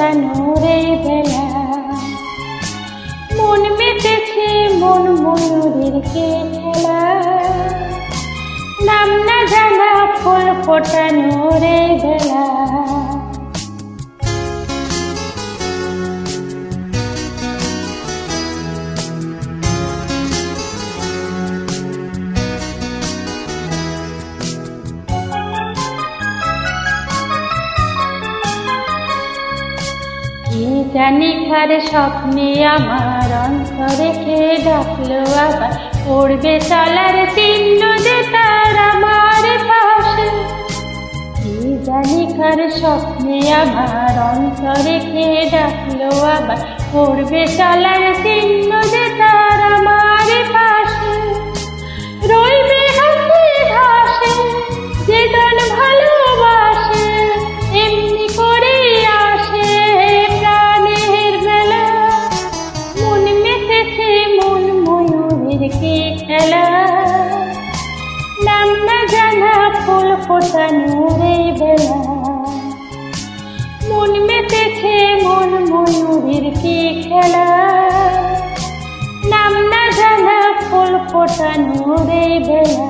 ফোটানোর এই বেলা, মন মেতেছে মন ময়ূরের কে খেলা, নাম না জানা ফুল ফোটানোর এই বেলা। কি জানি কার স্বপ্নে আমার অন্তরে কে ডাকলো আবার, পড়বে চলার চিহ্ন যে তার আমার পাশে। কি জানি কার স্বপ্নে আমার অন্তরে কে ডাকলো আবার, পড়বে চলার চিহ্ন যে তার আমার পাশে। রইবে হাসি হাসে যে গান ভালোবাসে, এমনি করে আসে প্রাণের বেলা, মন মেতেছে মন ময়ূরের কে খেলা, নাম না জানা ফুল ফোটানোর এই বেলা, মন মেতেছে মন ময়ূরের কে খেলা, নাম না জানা ফুল ফোটানোর এই বেলা।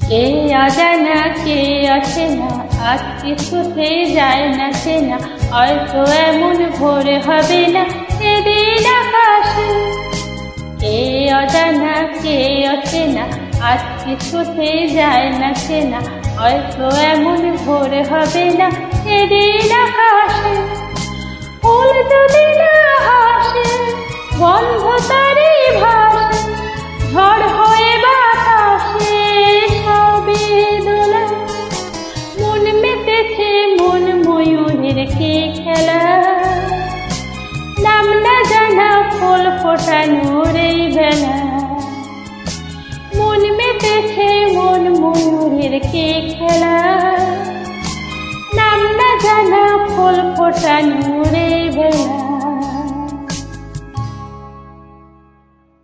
কে অজানা কে অচেনা, আজ কিছুতে যায় না চেনা, হয়তো এমন ভোর হবে না সেদিন আকাশে। কে অজানা কে অচেনা, আজ কিছুতে যায় না চেনা, হয়তো এমন ভোর হবে না সেদিন আকাশে। ফুল যদি না হাসে গন্ধ তারই ভাসে, ঝড় হয়ে বাতাসে সবে দোলা, মন মেতেছে মন ময়ূরের কে খেলা, নাম না জানা ফুল ফোটানোর এই বেলা, মন মেতেছে মন ময়ূরের কে খেলা, নাম না জানা ফুল ফোটানোর এই বেলা।